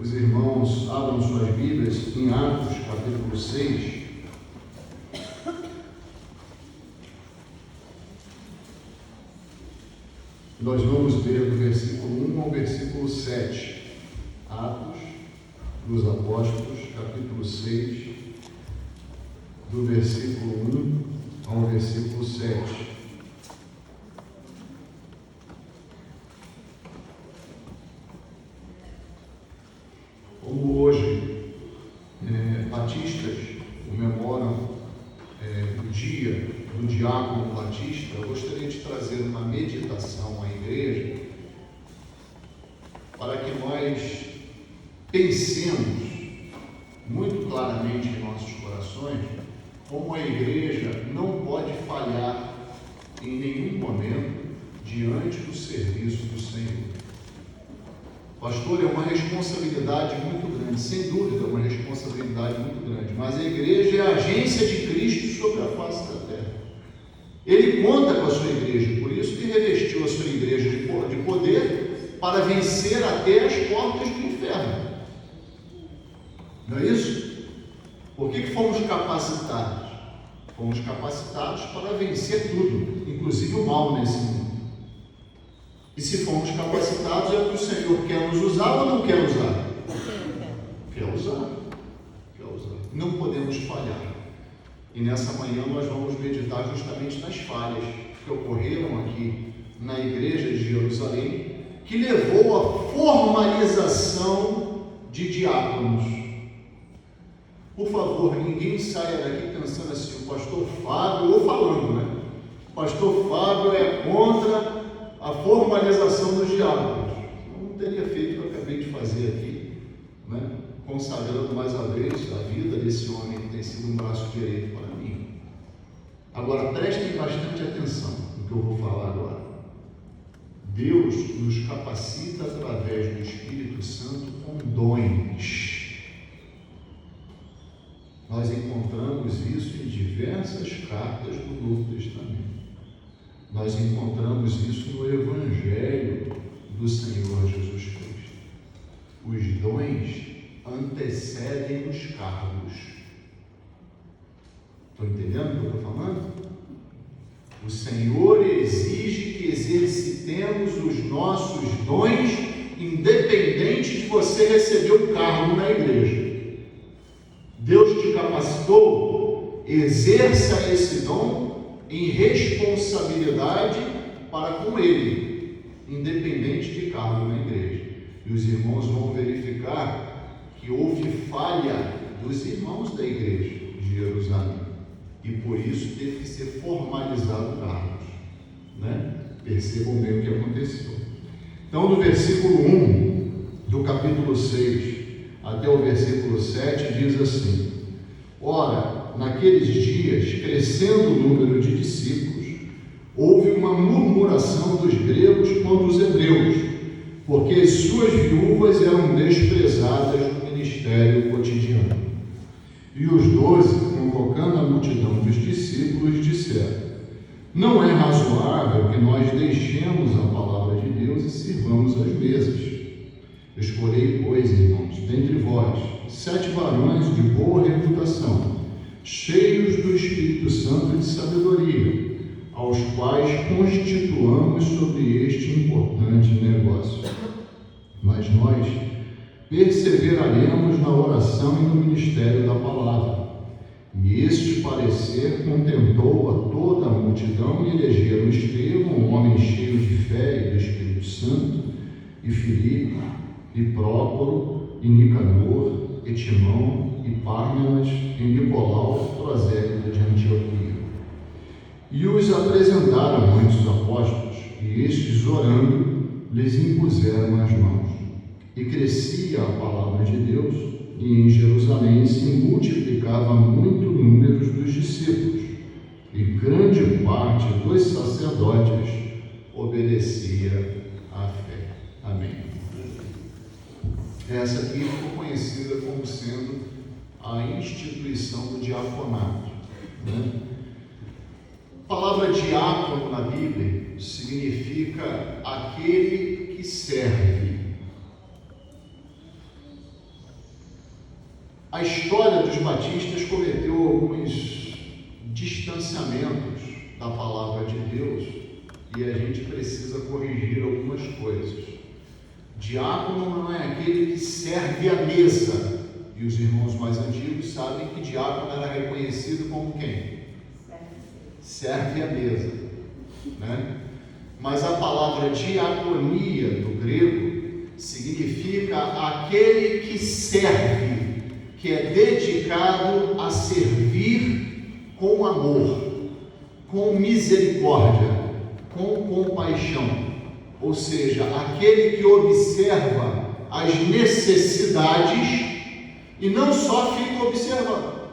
os irmãos abram suas Bíblias em Atos, capítulo 6. Nós vamos ler do versículo 1 ao versículo 7. Atos dos Apóstolos, capítulo 6, do versículo 1 ao versículo 7. Como hoje batistas comemoram o dia do diácono batista, eu gostaria de trazer uma meditação à igreja para que nós pensemos muito claramente em nossos corações como a igreja não pode falhar em nenhum momento diante do serviço do Senhor. Pastor, é uma responsabilidade muito grande, sem dúvida é uma responsabilidade muito grande, mas a igreja é a agência de Cristo sobre a face da terra. Ele conta com a sua igreja, por isso que revestiu a sua igreja de poder para vencer até as portas do inferno. Não é isso? Por que fomos capacitados? Fomos capacitados para vencer tudo, inclusive o mal nesse mundo. E se fomos capacitados, é porque o Senhor quer nos usar ou não quer usar? Quer usar. Quer usar. Não podemos falhar. E nessa manhã nós vamos meditar justamente nas falhas que ocorreram aqui na igreja de Jerusalém, que levou à formalização de diáconos. Por favor, ninguém saia daqui pensando assim, o pastor Fábio, ou falando, né? O pastor Fábio é contra a formalização dos diáconos. Eu não teria feito o que eu acabei de fazer aqui, né? Consagrando mais uma vez a vida desse homem que tem sido um braço direito para mim. Agora, prestem bastante atenção no que eu vou falar agora. Deus nos capacita através do Espírito Santo com dons. Nós encontramos isso em diversas cartas do Novo Testamento. Nós encontramos isso no Evangelho do Senhor Jesus Cristo. Os dons antecedem os cargos. Estão entendendo o que eu estou falando? O Senhor exige que exercitemos os nossos dons, independente de você receber um cargo na igreja. Deus te capacitou, exerça esse dom em responsabilidade para com Ele, independente de cargo na igreja. E os irmãos vão verificar que houve falha dos irmãos da igreja de Jerusalém, e por isso teve que ser formalizado cargos, né? Percebam bem o que aconteceu. Então, do versículo 1 do capítulo 6 até o versículo 7 diz assim: ora, naqueles dias, crescendo o número de discípulos, houve uma murmuração dos gregos contra os hebreus, porque as suas viúvas eram desprezadas no ministério cotidiano. E os 12, convocando a multidão dos discípulos, disseram: não é razoável que nós deixemos a palavra de Deus e sirvamos as mesas. Escolhei, pois, irmãos, dentre vós 7 varões de boa reputação, cheios do Espírito Santo e de sabedoria, aos quais constituamos sobre este importante negócio. Mas nós perseveraremos na oração e no ministério da palavra. E este parecer contentou a toda a multidão, e elegeram Estevão, um homem cheio de fé e do Espírito Santo, e Filipe, e Prócoro, e Nicanor, e Timão, e Pármenas, e Nicolau, prosélito de Antioquia. E os apresentaram ante os apóstolos, e estes, orando, lhes impuseram as mãos. E crescia a palavra de Deus, e em Jerusalém se multiplicava muito o número dos discípulos, e grande parte dos sacerdotes obedecia à fé. Amém. Essa aqui ficou conhecida como sendo a instituição do diaconato, né? A palavra diácono na Bíblia significa aquele que serve. A história dos batistas cometeu alguns distanciamentos da palavra de Deus e a gente precisa corrigir algumas coisas. Diácono não é aquele que serve à mesa, e os irmãos mais antigos sabem que diácono era reconhecido como quem? Serve à mesa, né? Mas a palavra diaconia do grego significa aquele que serve, que é dedicado a servir com amor, com misericórdia, com compaixão. Ou seja, aquele que observa as necessidades e não só fica observando.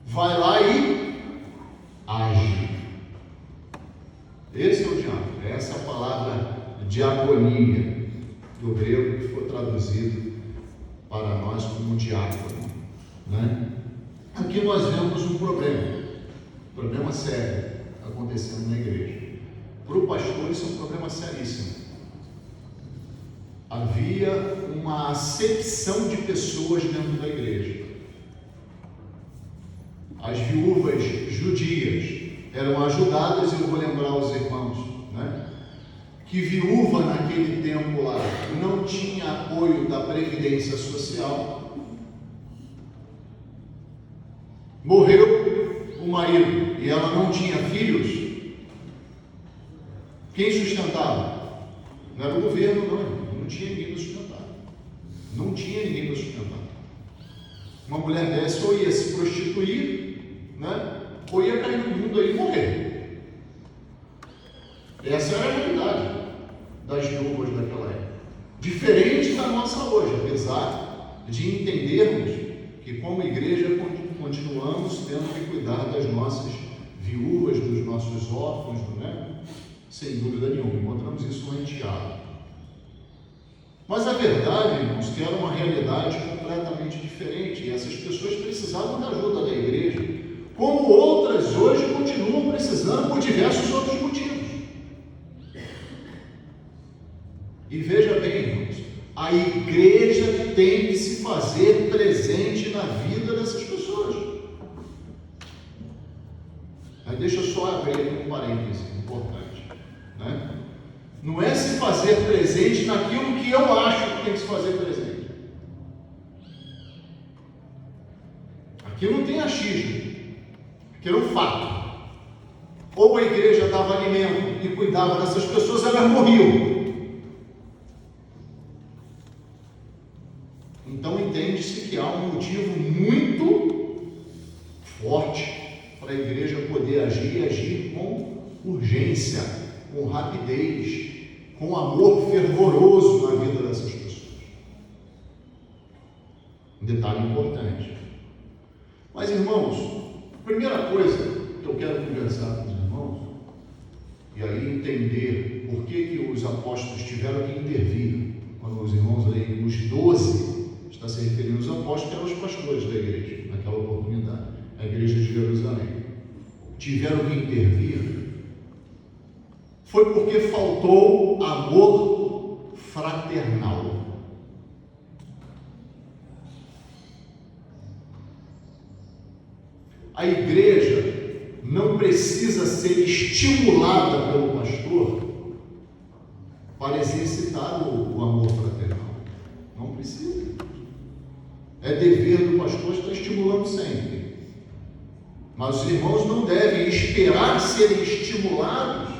Vai lá e age. Esse é o diácono. Essa é a palavra diaconia do grego que foi traduzido para nós como diácono, né? Aqui nós vemos um problema sério acontecendo na igreja. Para o pastor isso é um problema seríssimo. Havia uma acepção de pessoas dentro da igreja. As viúvas judias eram ajudadas, eu vou lembrar os irmãos, né? Que viúva naquele tempo lá não tinha apoio da Previdência Social. Morreu o marido e ela não tinha filhos. Quem sustentava? Não era o governo, não tinha ninguém para sustentar. Não tinha ninguém para sustentar. Uma mulher dessa ou ia se prostituir, né? Ou ia cair no mundo aí e morrer. Essa era a realidade das viúvas daquela época. Diferente da nossa hoje, apesar de entendermos que como igreja continuamos tendo que cuidar das nossas viúvas, dos nossos órfãos, né? Sem dúvida nenhuma, encontramos isso lá em Tiago. Mas a verdade, irmãos, que era uma realidade completamente diferente, e essas pessoas precisavam da ajuda da igreja, como outras hoje continuam precisando por diversos outros motivos. E veja bem, irmãos, a igreja tem que se fazer presente na vida dessas pessoas. Aí deixa eu só abrir aqui um parêntese importante, né? Não é se fazer presente naquilo que eu acho que tem que se fazer presente. Aqui não tem achismo, aqui é um fato. Ou a igreja dava alimento e cuidava dessas pessoas, elas morriam. Então entende-se que há um motivo muito forte para a igreja poder agir e agir com urgência, com rapidez, com amor fervoroso na vida dessas pessoas. Um detalhe importante. Mas, irmãos, a primeira coisa que eu quero conversar com os irmãos, e aí entender por que os apóstolos tiveram que intervir, quando os irmãos aí, os 12, está se referindo aos apóstolos, que eram os pastores da igreja, naquela oportunidade, a igreja de Jerusalém, tiveram que intervir, foi porque faltou amor fraternal. A igreja não precisa ser estimulada pelo pastor para exercitar o amor fraternal. Não precisa. É dever do pastor estar estimulando sempre. Mas os irmãos não devem esperar serem estimulados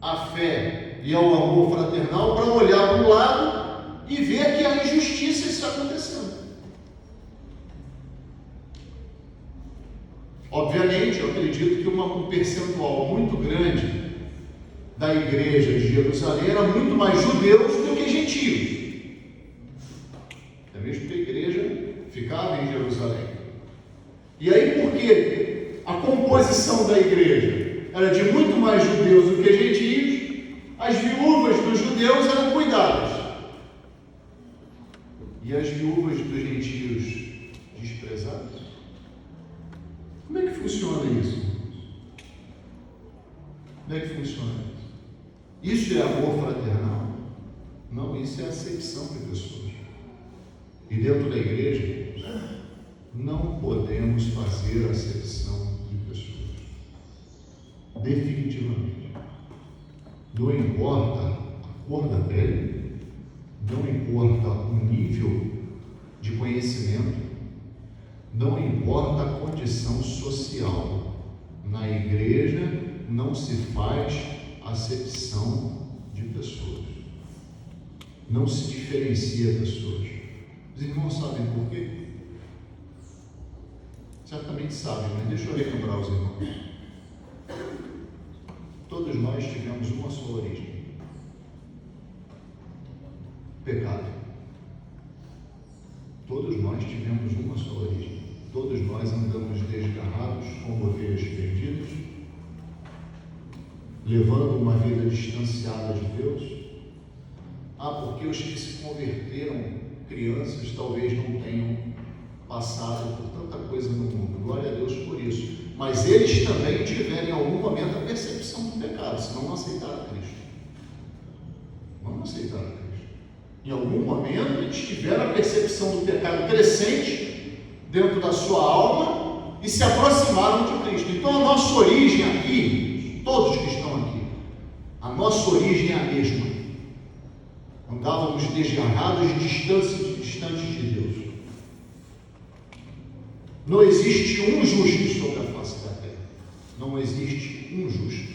à fé e ao amor fraternal para olhar para o lado e ver que a injustiça está acontecendo. Obviamente, eu acredito que um percentual muito grande da igreja de Jerusalém era muito mais judeus do que gentios. É mesmo que a igreja ficava em Jerusalém. E aí, porque a composição da igreja era de muito mais judeus do que gentios, as viúvas dos judeus eram cuidadas. E as viúvas dos gentios desprezadas? Como é que funciona isso? Como é que funciona isso? Isso é amor fraternal? Não, isso é acepção de pessoas. E dentro da igreja, não podemos fazer acepção de pessoas. Definitivamente. Não importa a cor da pele, não importa o nível de conhecimento, não importa a condição social. Na igreja não se faz acepção de pessoas. Não se diferencia pessoas. Os irmãos sabem por quê? Certamente sabem, mas deixa eu relembrar os irmãos. Todos nós tivemos uma só origem: pecado. Todos nós tivemos uma só origem. Todos nós andamos desgarrados como ovelhas perdidas, levando uma vida distanciada de Deus. Porque os que se converteram, crianças, talvez não tenham passado por tanta coisa no mundo. Glória a Deus por isso. Mas eles também tiveram em algum momento a percepção do pecado, senão não aceitaram Cristo. Não aceitaram Cristo. Em algum momento eles tiveram a percepção do pecado crescente dentro da sua alma e se aproximaram de Cristo. Então a nossa origem aqui, todos que estão aqui, a nossa origem é a mesma. Andávamos desgarrados e distantes de Deus. Não existe um justo sobre a face da terra. Não existe um justo.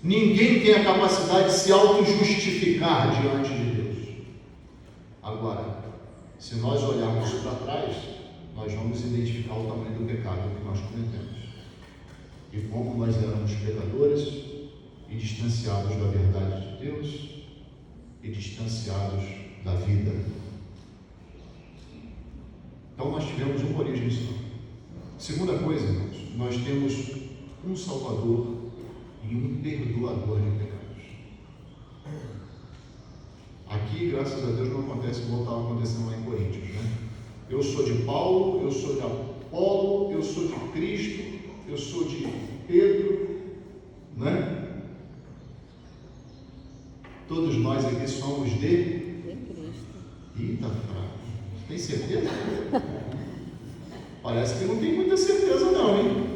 Ninguém tem a capacidade de se auto-justificar diante de Deus. Agora, se nós olharmos para trás, nós vamos identificar o tamanho do pecado que nós cometemos. E como nós éramos pecadores e distanciados da verdade de Deus e distanciados da vida. Então nós tivemos uma origem só. Segunda coisa, irmãos, nós temos um Salvador e um perdoador de pecados. Aqui, graças a Deus, não acontece como estava acontecendo lá em Coríntios, né? Eu sou de Paulo, eu sou de Apolo, eu sou de Cristo, eu sou de Pedro, né? Todos nós aqui somos de Cristo. Eita, fraco. Tem certeza? Parece que não tem muita certeza não, hein?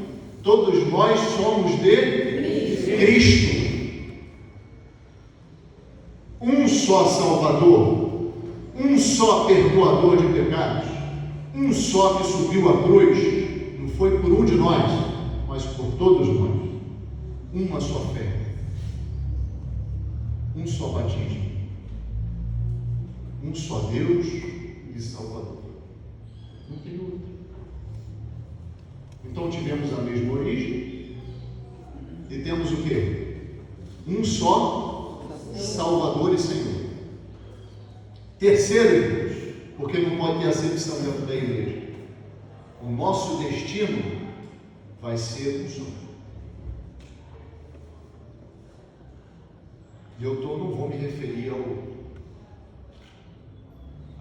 Todos nós somos de Cristo. Um só Salvador, um só perdoador de pecados, um só que subiu à cruz, não foi por um de nós, mas por todos nós. Uma só fé, um só batismo, um só Deus e Salvador. Não tem outro. Então tivemos a mesma origem e temos o quê? Um só Salvador e Senhor. Terceiro, irmãos, porque não pode ter acepção dentro da igreja. O nosso destino vai ser um só. E eu não vou me referir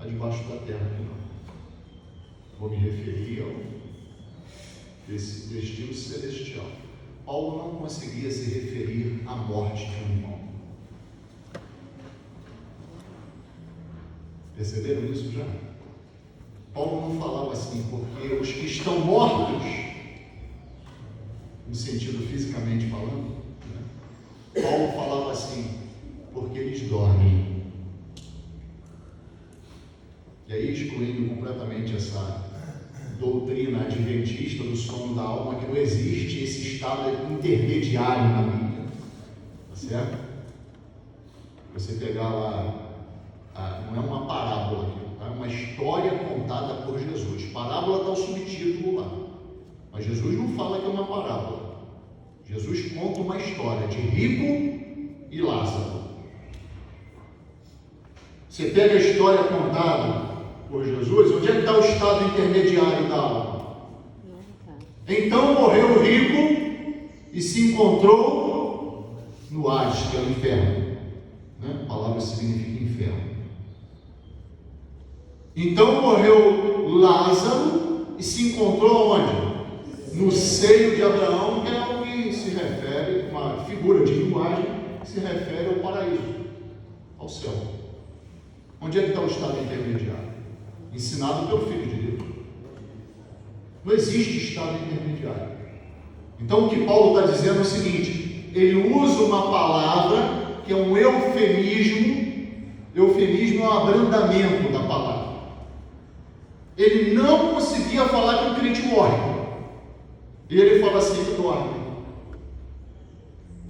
a debaixo da terra aqui não. Vou me referir ao desse destino celestial. Paulo não conseguia se referir à morte de um irmão. Perceberam isso já? Paulo não falava assim, porque os que estão mortos, no sentido fisicamente falando, né? Paulo falava assim, porque eles dormem. E aí, excluindo completamente essa doutrina adventista do sono da alma, que não existe esse estado intermediário na Bíblia, tá certo? Você pegar lá, não é uma parábola aqui, tá? É uma história contada por Jesus. Parábola está o subtítulo lá, mas Jesus não fala que é uma parábola. Jesus conta uma história de rico e Lázaro. Você pega a história contada por Jesus, onde é que está o estado intermediário da alma? Então morreu o rico e se encontrou no Hades, que é o inferno, né? A palavra significa inferno. Então morreu Lázaro e se encontrou onde? No seio de Abraão, que é o que se refere, uma figura de linguagem que se refere ao paraíso. ao céu. Onde é que está o estado intermediário? Ensinado pelo Filho de Deus. Não existe estado intermediário. Então o que Paulo está dizendo é o seguinte: ele usa uma palavra que é um eufemismo. Eufemismo é um abrandamento da palavra. Ele não conseguia falar que o crente morre. E ele fala assim: que dorme.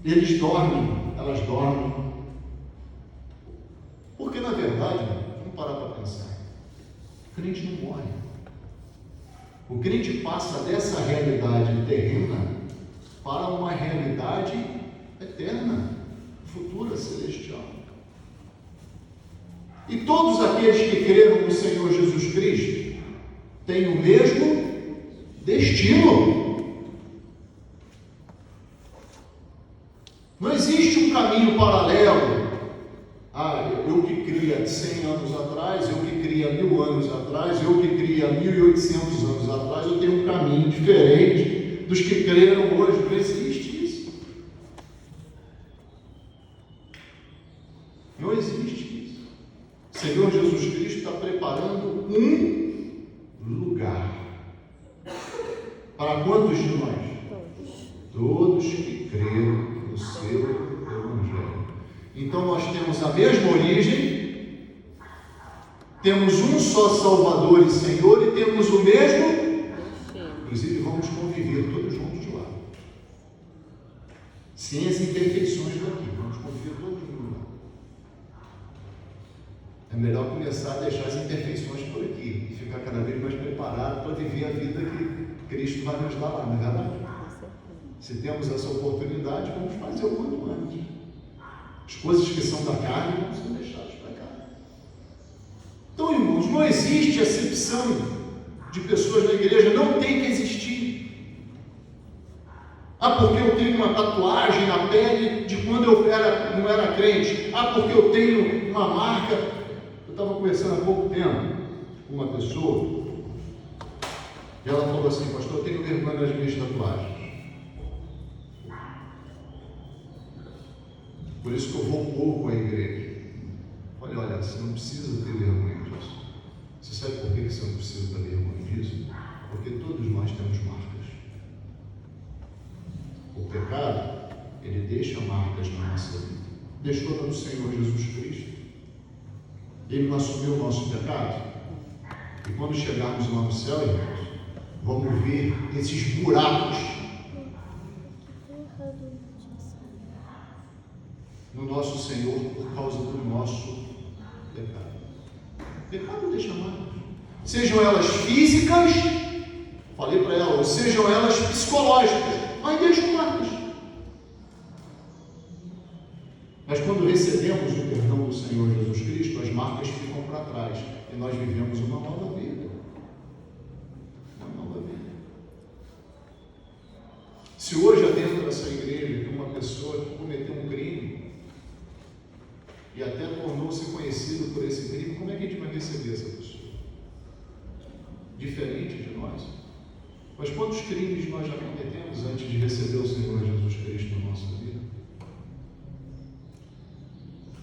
Eles dormem, elas dormem. Porque na verdade, vamos parar para pensar, o crente não morre. O crente passa dessa realidade terrena para uma realidade eterna, futura, celestial. E todos aqueles que creram no Senhor Jesus Cristo têm o mesmo destino. Não existe um caminho paralelo. Eu que cria 100 anos atrás, eu que cria 1000 anos atrás, eu que cria 1800 anos atrás, eu tenho um caminho diferente dos que creram hoje. Não existe isso. Não existe isso. O Senhor Jesus Cristo está preparando um lugar. Para quantos de nós? Todos que creram no seu Evangelho. Então nós temos a mesma origem, temos um só Salvador e Senhor e temos o mesmo, inclusive vamos conviver todos juntos lá, sem as imperfeições daqui, vamos conviver todos juntos lá. É melhor começar a deixar as imperfeições por aqui e ficar cada vez mais preparado para viver a vida que Cristo vai nos dar lá, não é verdade? Se temos essa oportunidade, vamos fazer o quanto antes. As coisas que são da carne vão ser deixadas para cá. Então, irmãos, não existe acepção de pessoas na igreja, não tem que existir. Porque eu tenho uma tatuagem na pele de quando eu não era crente. Porque eu tenho uma marca. Eu estava conversando há pouco tempo com uma pessoa e ela falou assim: pastor, eu tenho vergonha das minhas tatuagens. Por isso que eu vou pouco à igreja. Olha, você não precisa ter vergonha disso. Você sabe por que você não precisa ter vergonha disso? Porque todos nós temos marcas. O pecado, ele deixa marcas na nossa vida. Deixou no Senhor Jesus Cristo. Ele não assumiu o nosso pecado. E quando chegarmos lá no céu, irmãos, vamos ver esses buracos no nosso Senhor por causa do nosso pecado. O pecado deixa marcas. Sejam elas físicas, falei para ela, ou sejam elas psicológicas, mas deixam marcas. Mas quando recebemos o perdão do Senhor Jesus Cristo, as marcas ficam para trás e nós vivemos uma nova vida. Uma nova vida. Se hoje dentro dessa igreja tem uma pessoa que cometeu um crime e até tornou-se conhecido por esse crime, como é que a gente vai receber essa pessoa? Diferente de nós. Mas quantos crimes nós já cometemos antes de receber o Senhor Jesus Cristo na nossa vida?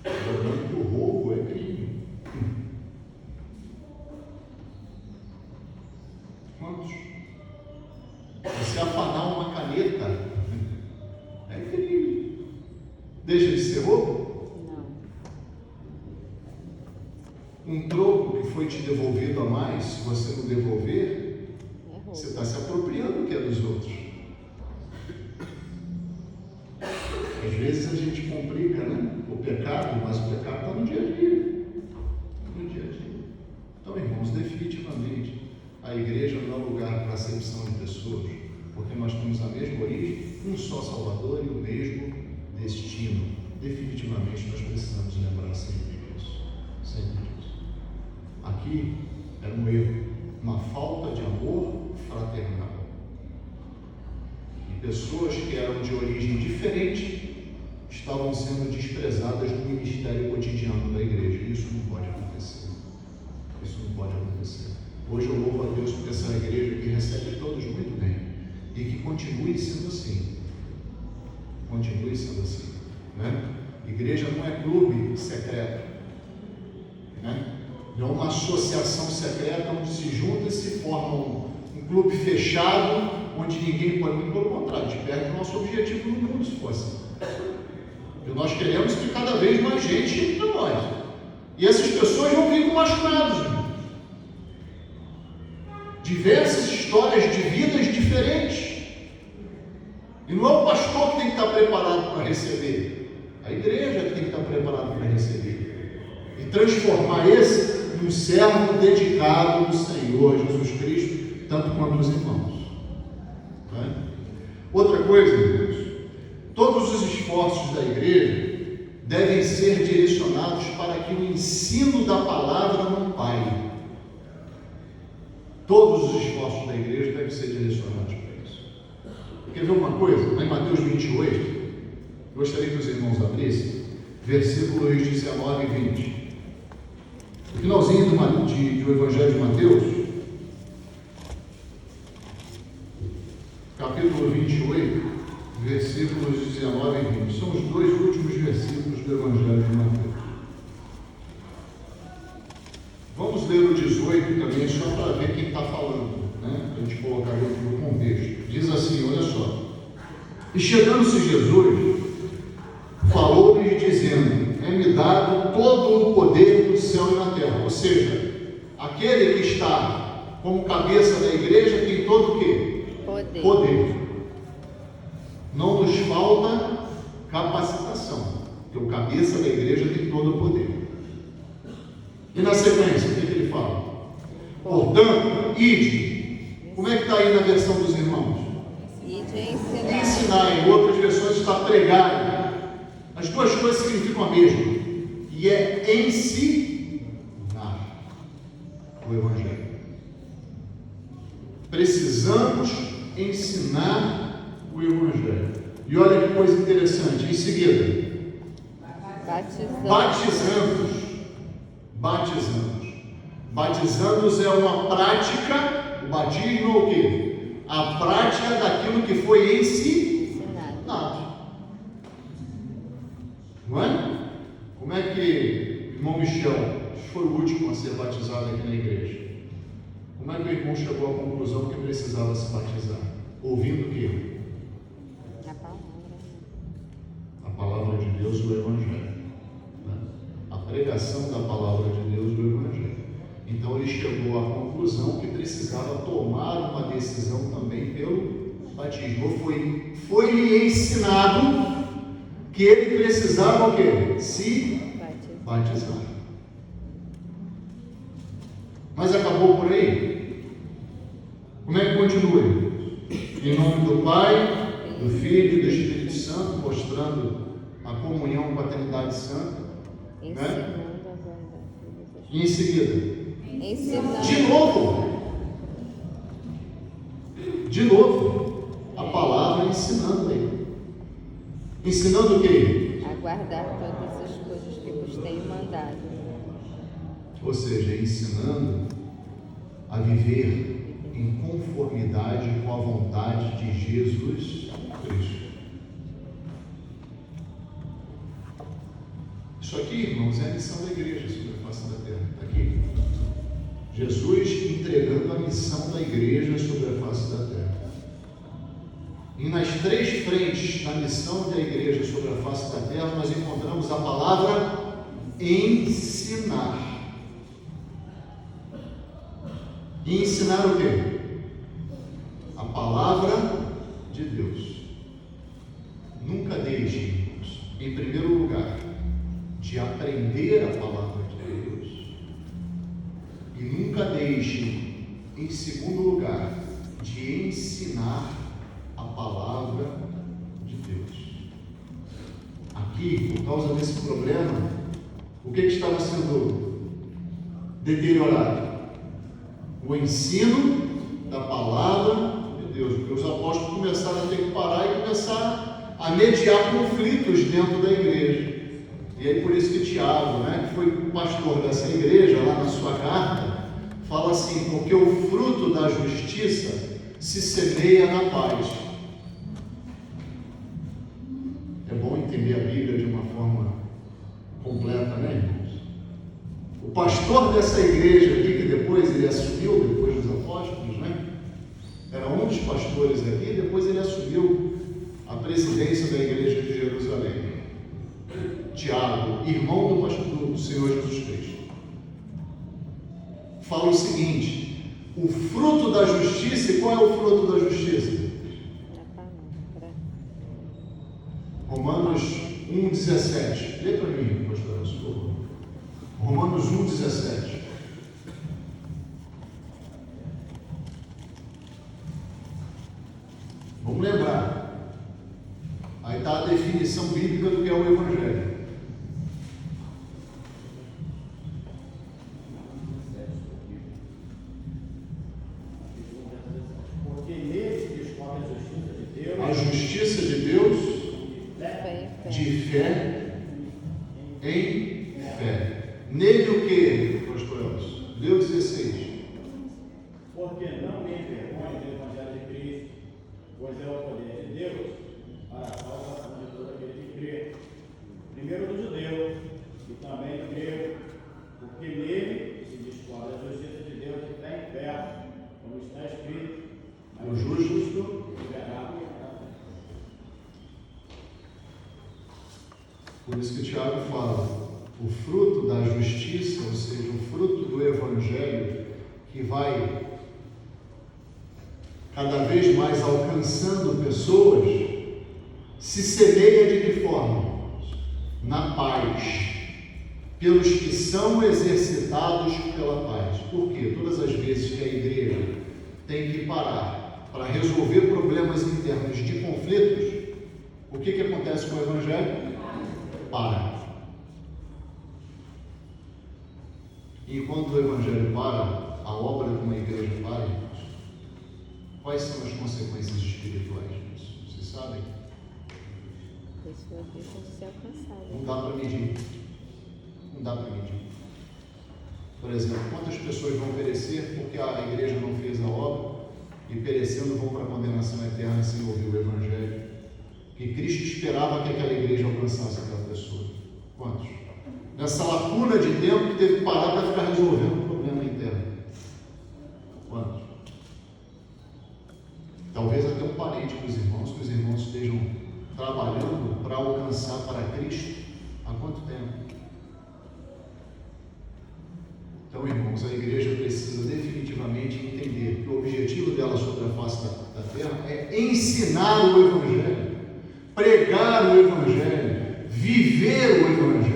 Lembrando que o roubo é crime. Quantos? Você afanar uma caneta é crime. Deixa de ser roubo? Um troco que foi te devolvido a mais, se você não devolver, você está se apropriando do que é dos outros. Às vezes a gente complica, né, o pecado, mas o pecado está no dia a dia. No dia a dia. Então, irmãos, definitivamente, a igreja não é lugar para acepção de pessoas, porque nós temos a mesma origem, um só Salvador e o mesmo destino. Definitivamente nós precisamos lembrar sempre disso. Sempre disso. Aqui era um erro, uma falta de amor fraternal. E pessoas que eram de origem diferente estavam sendo desprezadas no ministério cotidiano da igreja. Isso não pode acontecer. Isso não pode acontecer. Hoje eu louvo a Deus por essa igreja que recebe todos muito bem e que continue sendo assim. Continue sendo assim, né? Igreja não é clube secreto, né? Não é uma associação secreta onde se junta e se forma um clube fechado, onde ninguém pode. Muito pelo contrário, a gente perde o nosso objetivo no mundo, se for assim. E nós queremos que cada vez mais gente entre nós. E essas pessoas vão vir com machucados, irmão. Diversas histórias de vidas diferentes. E não é o pastor que tem que estar preparado para receber, a igreja que tem que estar preparada para receber. E transformar esse num servo dedicado do Senhor Jesus Cristo, tanto quanto os irmãos. Né? Outra coisa, irmãos, todos os esforços da igreja devem ser direcionados para que o ensino da palavra não pare. Todos os esforços da igreja devem ser direcionados para isso. Quer ver uma coisa? Lá em Mateus 28, gostaria que os irmãos abrissem, versículos 19 e 20. No finalzinho do Evangelho de Mateus, capítulo 28, versículos 19 e 20. São os dois últimos versículos do Evangelho de Mateus. Vamos ler o 18 também, só para ver quem está falando, né? Para a gente colocar dentro do contexto. Diz assim, olha só. E chegando-se Jesus, falou-lhes dizendo: é-me dado todo o poder do céu e na terra. Ou seja, aquele que está como cabeça da igreja tem todo o quê? Poder. Não nos falta capacitação, porque o cabeça da igreja tem todo o poder. E na sequência, o que ele fala? Portanto, ide. Como é que está aí na versão dos irmãos? Ide ensinar. Ensinar, em outras versões está pregar. As duas coisas significam a mesma. E é ensinar o Evangelho. Precisamos ensinar o Evangelho. E olha que coisa interessante. Em seguida, batizando-os. Batizando-os é uma prática. O batismo é o quê? A prática daquilo que foi ensinado. Não é? Como é que o irmão Michel foi o último a ser batizado aqui na igreja? Como é que o irmão chegou à conclusão que precisava se batizar? Ouvindo o quê? A palavra de Deus, o Evangelho. A pregação da palavra de Deus, do Evangelho. Então ele chegou à conclusão que precisava tomar uma decisão também pelo batismo. Foi-lhe ensinado que ele precisava o quê? Se batizar. Mas acabou por aí? Como é que continua? Em nome do Pai, do Filho e do Espírito Santo, mostrando a comunhão com a Trindade Santa. Né? E em seguida, de novo, a palavra ensinando aí. Ensinando o quê? A guardar todas as coisas que vos tenho mandado. Ou seja, ensinando a viver em conformidade com a vontade de Jesus Cristo. Isso aqui, irmãos, é a missão da igreja sobre a face da terra. Está aqui. Jesus entregando a missão da igreja sobre a face da terra. E nas três frentes da missão da igreja sobre a face da terra, nós encontramos a palavra ensinar. E ensinar o quê? A palavra de Deus. Nunca deixe, irmãos, em primeiro lugar, de aprender a palavra de Deus. E nunca deixe, em segundo lugar, de ensinar a palavra de Deus. Aqui, por causa desse problema, o que estava sendo deteriorado? O ensino da palavra de Deus. Porque os apóstolos começaram a ter que parar e começar a mediar conflitos dentro da igreja. E aí por isso que Tiago, que foi o pastor dessa igreja, lá na sua carta, fala assim: porque o fruto da justiça se semeia na paz. É bom entender a Bíblia de uma forma pastor dessa igreja aqui, que depois ele assumiu, depois dos apóstolos, né? Era um dos pastores aqui, depois ele assumiu a presidência da igreja de Jerusalém. Tiago, irmão do pastor do Senhor Jesus Cristo, fala o seguinte: o fruto da justiça. E qual é o fruto da justiça? Romanos 1,17. Lê para mim, pastor, por favor. Romanos 1,17. Vamos lembrar. Aí está a definição bíblica do que é o Evangelho. Porque nele descobre a justiça de Deus. A justiça de Deus de fé em fé. Nele o que, pastor Elcio? Leu 16. Porque não me envergonho do Evangelho de Cristo, pois é o poder de Deus para a salvação de todo aquele que crê. Primeiro do judeu e também do grego, porque nele se descobre a justiça de Deus de fé em fé, como está escrito: mas O justo viverá pela fé. Por isso que Tiago fala, o fruto da justiça, ou seja, o fruto do Evangelho, que vai cada vez mais alcançando pessoas, se semeia de que forma? Na paz, pelos que são exercitados pela paz. Por quê? Todas as vezes que a igreja tem que parar para resolver problemas internos de conflitos, o que acontece com o Evangelho? Para. Enquanto o Evangelho para, a obra de uma igreja para, irmãos, quais são as consequências espirituais disso? Vocês sabem? Pessoas deixam de ser alcançadas. Não dá para medir. Não dá para medir. Por exemplo, quantas pessoas vão perecer porque a igreja não fez a obra e perecendo vão para a condenação eterna sem ouvir o Evangelho? Que Cristo esperava que aquela igreja alcançasse aquela pessoa. Quantos? Nessa lacuna de tempo que teve que parar para ficar resolvendo o problema interno. Quantos? Talvez até um parente dos irmãos, que os irmãos estejam trabalhando para alcançar para Cristo. Há quanto tempo? Então, irmãos, a igreja precisa definitivamente entender que o objetivo dela sobre a face da terra é ensinar o Evangelho, pregar o Evangelho, viver o Evangelho.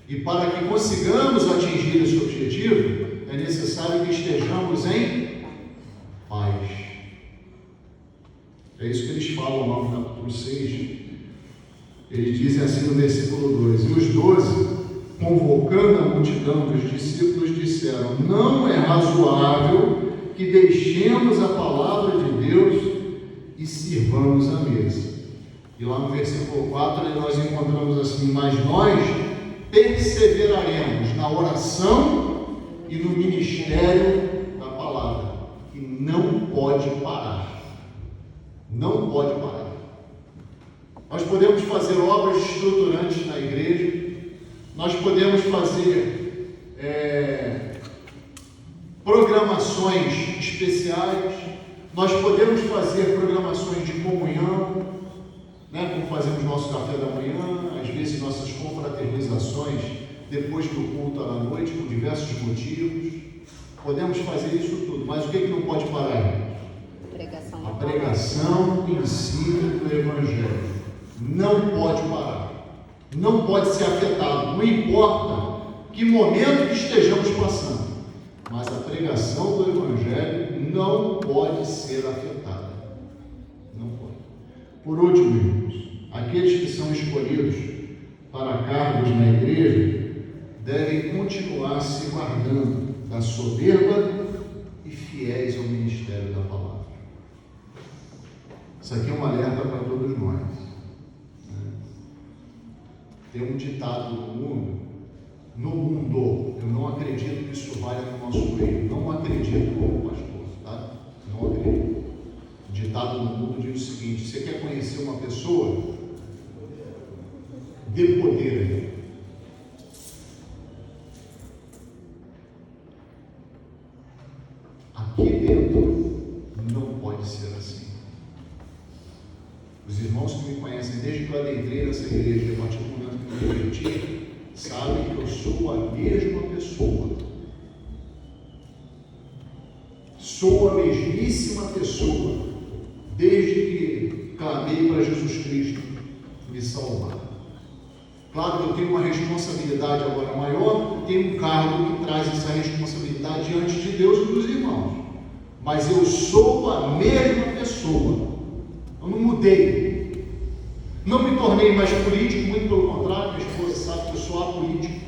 E para que consigamos atingir esse objetivo, é necessário que estejamos em paz. É isso que eles falam lá no capítulo 6. Eles dizem assim no versículo 2: E os 12, convocando a multidão dos discípulos, disseram: Não é razoável que deixemos a palavra de Deus e sirvamos a mesa. E lá no versículo 4 nós encontramos assim: Mas nós perseveraremos na oração e no ministério da palavra. E não pode parar. Não pode parar. Nós podemos fazer obras estruturantes na igreja, nós podemos fazer programações especiais, nós podemos fazer programações de comunhão, né, como fazemos nosso café da manhã, às vezes nossas confraternizações depois do culto à noite, por diversos motivos. Podemos fazer isso tudo, mas o que não pode parar? A pregação e ensino do Evangelho. Não pode parar. Não pode ser afetado. Não importa que momento que estejamos passando, mas a pregação do Evangelho não pode ser afetada. Não pode. Por último, irmãos, aqueles que são escolhidos para cargos na igreja devem continuar se guardando da soberba e fiéis ao ministério da palavra. Isso aqui é um alerta para todos nós. Tem um ditado no mundo, eu não acredito que isso valha no nosso meio, não acredito como pastor, tá? Não acredito. O ditado no mundo diz o seguinte: você quer conhecer uma pessoa? Dê poder. aqui dentro não pode ser assim. Os irmãos que me conhecem desde que eu adentrei nessa igreja, e a partir do momento que eu me converti, sabem que eu sou a mesma pessoa. Sou a mesmíssima pessoa desde que clamei para Jesus Cristo me salvar. Claro que eu tenho uma responsabilidade agora maior, tenho um cargo que traz essa responsabilidade diante de Deus e dos irmãos. Mas eu sou a mesma pessoa. Eu não mudei. Não me tornei mais político, muito pelo contrário, minha esposa sabe que eu sou apolítico.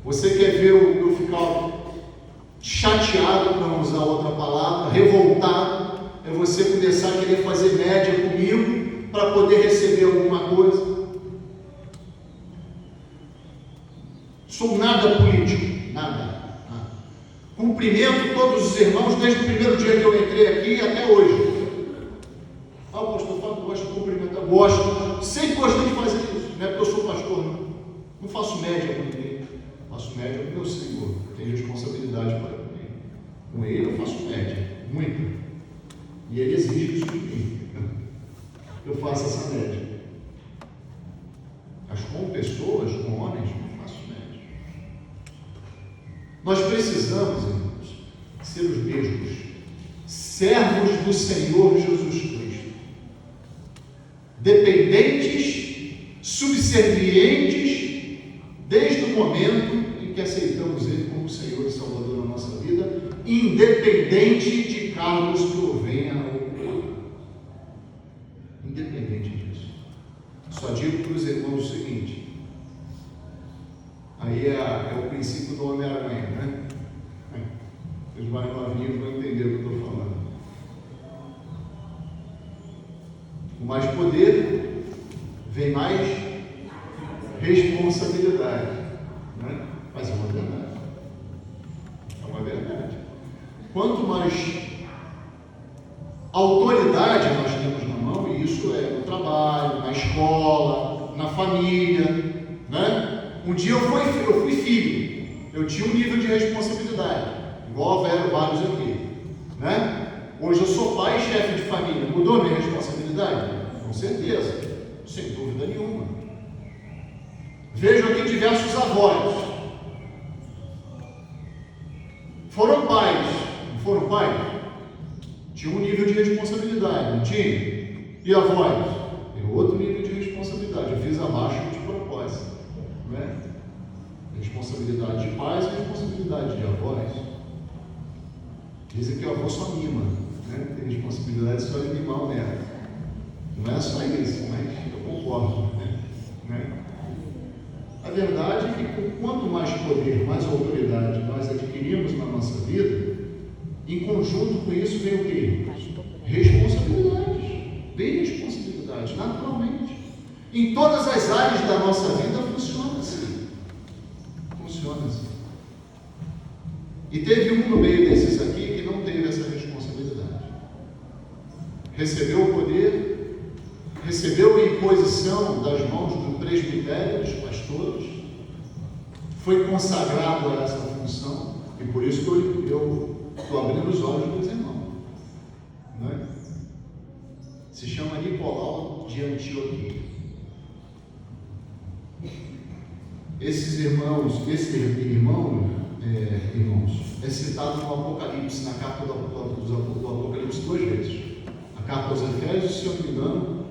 Você quer ver eu ficar chateado, para não usar outra palavra, revoltado, é você começar a querer fazer média comigo para poder receber alguma coisa. Sou nada político, nada. Cumprimento todos os irmãos desde o primeiro dia que eu entrei aqui até hoje. O pastor Fábio gosta de cumprimentar, gosto, sempre gostei de fazer isso, não é porque eu sou pastor, não faço média com ninguém, faço média com o meu Senhor, tenho responsabilidade para comigo. Com Ele eu faço média, muita, e Ele exige isso de mim, eu faço essa média. Mas com pessoas, com homens, não faço média. Nós precisamos, irmãos, ser os mesmos, servos do Senhor Jesus Cristo. Dependentes, subservientes, desde o momento em que aceitamos Ele como Senhor e Salvador na nossa vida, independente de cargos que o venha a ocupar. Independente disso. Só digo para os irmãos o seguinte, aí é o princípio do Homem-Aranha, né? Os mais novinhos vão entender o que eu estou falando. Com mais poder, vem mais responsabilidade, né? Mas é uma verdade. É uma verdade. Quanto mais autoridade nós temos na mão, e isso é no trabalho, na escola, na família, né? Um dia eu fui filho, eu tinha um nível de responsabilidade, igual houveram vários aqui, né? Hoje eu sou pai e chefe de família. Mudou minha responsabilidade? Com certeza, sem dúvida nenhuma. Vejo aqui diversos avós. Foram pais, não foram pais? Tinha um nível de responsabilidade, não tinha? E avós? Tem outro nível de responsabilidade. Eu fiz abaixo de propósito, não é? Responsabilidade de pais e responsabilidade de avós. Dizem que o avô só mima, né? Tem responsabilidade só de mimar o neto. Não é só isso, mas eu concordo, né? A verdade é que quanto mais poder, mais autoridade nós adquirimos na nossa vida, em conjunto com isso vem o quê? Responsabilidades. Vem responsabilidade, naturalmente. Em todas as áreas da nossa vida funciona assim. Funciona assim. E teve um no meio desses aqui que não teve essa responsabilidade. Recebeu o poder, recebeu a imposição das mãos do presbitério, dos pastores, foi consagrado a essa função, e por isso que eu estou abrindo os olhos dos irmãos. Não é? Se chama Nicolau de Antioquia. Esse irmãos, é citado no Apocalipse, na carta do Apocalipse 2 vezes. A carta aos Efésios, se eu não me engano.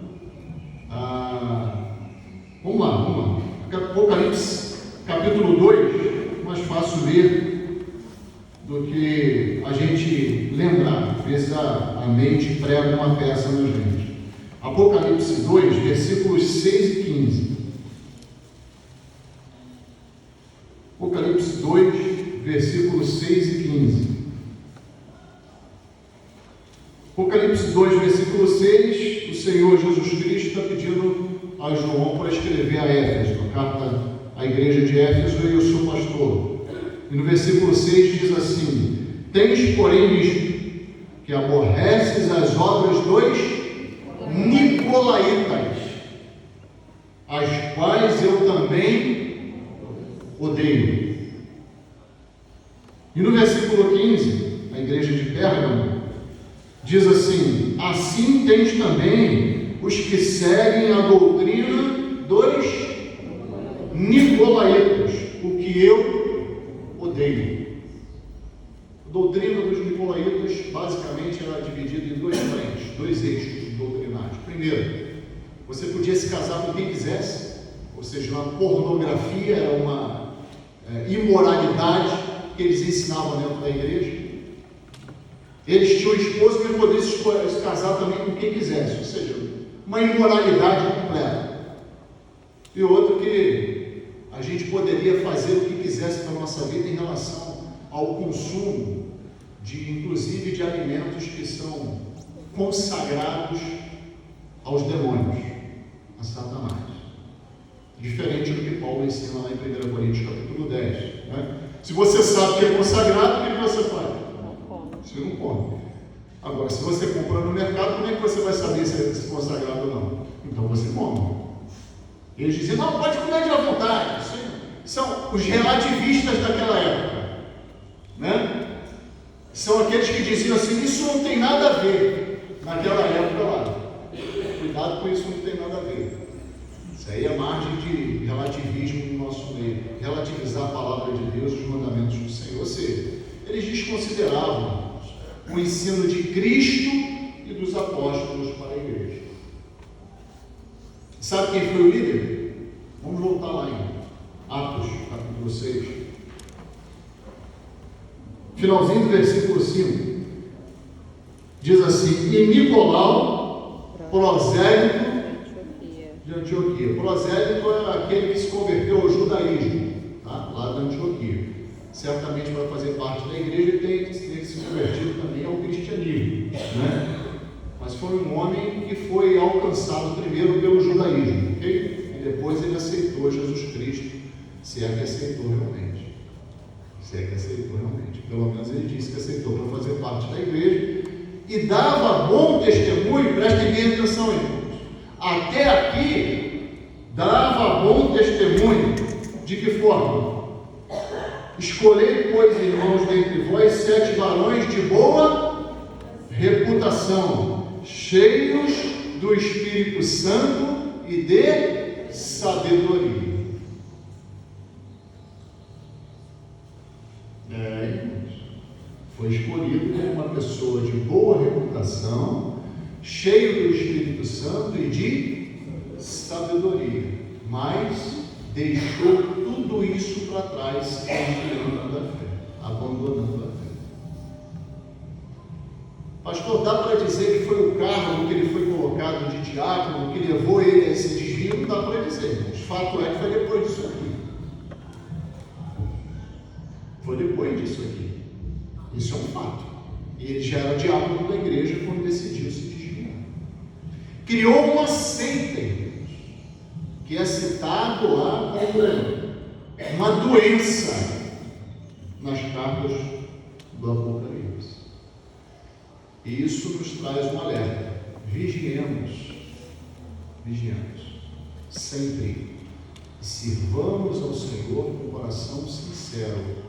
Vamos lá. Apocalipse, capítulo 2, mais fácil ler do que a gente lembrar. Às vezes a mente prega uma peça na gente. Apocalipse 2, versículos 6 e 15. Apocalipse 2, versículos 6 e 15. Apocalipse 2, versículo 6, o Senhor Jesus Cristo está pedindo a João para escrever a Éfeso, a carta à igreja de Éfeso, e eu sou pastor. E no versículo 6 diz assim: tens, porém, isto, que aborreces as obras dos nicolaítas, as quais eu também odeio. E no versículo 15, igreja de Pérgamo, diz assim: assim tens também os que seguem a doutrina dos nicolaítas, o que eu odeio. A doutrina dos nicolaítas basicamente era dividida em duas frentes, dois eixos doutrinários. Primeiro, você podia se casar com quem quisesse, ou seja, uma pornografia era uma imoralidade que eles ensinavam dentro da igreja. Eles tinham esposo, mas poderiam se casar também com quem quisesse, ou seja, uma imoralidade completa. E outro que a gente poderia fazer o que quisesse para a nossa vida em relação ao consumo inclusive de alimentos que são consagrados aos demônios, a Satanás. Diferente do que Paulo ensina lá em 1 Coríntios capítulo 10. Né? Se você sabe que é consagrado, o que você faz? Não come. Você não come. Agora, se você compra no mercado, como é que você vai saber se é consagrado ou não? Então você come. Eles diziam: não, pode comer de à vontade. São os relativistas daquela época. Né? São aqueles que diziam assim: isso não tem nada a ver. Naquela época lá. Cuidado com isso, não tem nada a ver. Isso aí é margem de relativismo no nosso meio. Relativizar a palavra de Deus e os mandamentos do Senhor. Ou seja, eles desconsideravam o ensino de Cristo e dos apóstolos para a igreja. Sabe quem foi o líder? Vamos voltar lá em Atos, capítulo 6. Finalzinho do versículo 5. Diz assim: e Nicolau, prosélito de Antioquia. Prosélito era aquele que se converteu ao judaísmo, tá? Lá da Antioquia. Certamente, para fazer parte da igreja, tem que se convertido também ao cristianismo, né? Mas foi um homem que foi alcançado primeiro pelo judaísmo, ok? E depois ele aceitou Jesus Cristo, se é que aceitou realmente. Se é que aceitou realmente. Pelo menos ele disse que aceitou para fazer parte da igreja e dava bom testemunho. Prestem bem atenção, irmãos. Até aqui, dava bom testemunho. De que forma? Escolhei, pois, irmãos, dentre vós 7 varões de boa reputação, cheios do Espírito Santo e de sabedoria. Foi escolhido como uma pessoa de boa reputação, cheio do Espírito Santo e de sabedoria, mas deixou tudo isso para trás, abandonando a fé. Pastor, dá para dizer que foi o cargo que ele foi colocado de diácono que levou ele a esse desvio? Não dá para dizer. O fato é que foi depois disso aqui. Foi depois disso aqui. Isso é um fato. E ele já era diácono da igreja quando decidiu se desviar. Criou uma seita, que é citado lá como uma doença nas cartas do Apocalipse. E isso nos traz um alerta. Vigiemos sempre e sirvamos ao Senhor com coração sincero,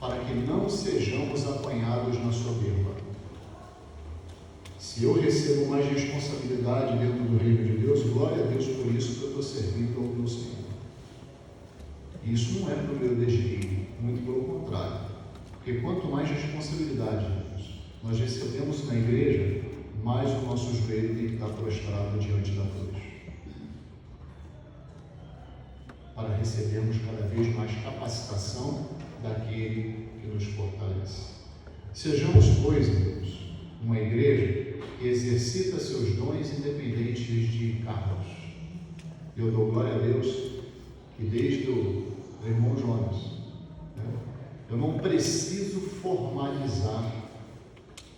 para que não sejamos apanhados na soberba. Se eu recebo mais responsabilidade dentro do reino de Deus, glória a Deus por isso que eu estou servindo ao meu Senhor. Isso não é para o meu desvio, muito pelo contrário. Porque quanto mais responsabilidade nós recebemos na igreja, mais o nosso joelho tem que estar prostrado diante da cruz. Para recebermos cada vez mais capacitação daquele que nos fortalece. Sejamos, pois, irmãos, uma igreja que exercita seus dons independentes de cargos. Eu dou glória a Deus que desde o irmão Jonas, eu não preciso formalizar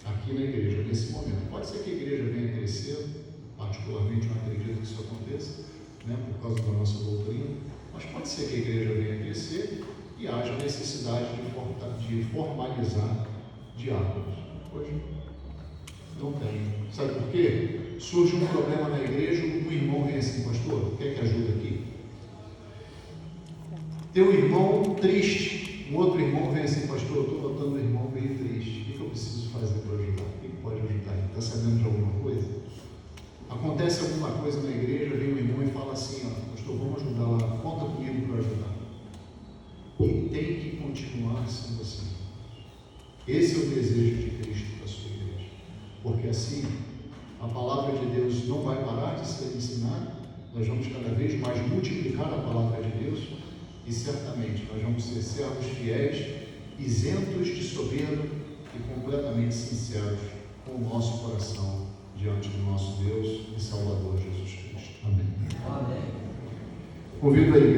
aqui na igreja, nesse momento. Pode ser que a igreja venha crescer, particularmente eu acredito que isso aconteça, por causa da nossa doutrina, mas pode ser que a igreja venha crescer e haja necessidade de formalizar diáconos. Hoje não tem. Sabe por quê? Surge um problema na igreja, um irmão vem assim: pastor, quer que ajude aqui? Tem um irmão triste, Um outro irmão vem assim, pastor, eu estou notando um irmão meio triste. O que eu preciso fazer para ajudar? O que pode ajudar? Está sabendo de alguma coisa? Acontece alguma coisa na igreja, vem um irmão e fala assim, ó, pastor, vamos ajudar lá, conta comigo para ajudar. E tem que continuar sendo assim. Esse é o desejo de Cristo para a sua igreja. Porque assim, a palavra de Deus não vai parar de ser ensinada, nós vamos cada vez mais multiplicar a palavra de Deus e certamente nós vamos ser servos fiéis, isentos de soberba e completamente sinceros com o nosso coração diante do nosso Deus e Salvador Jesus Cristo. Amém. Convido a igreja.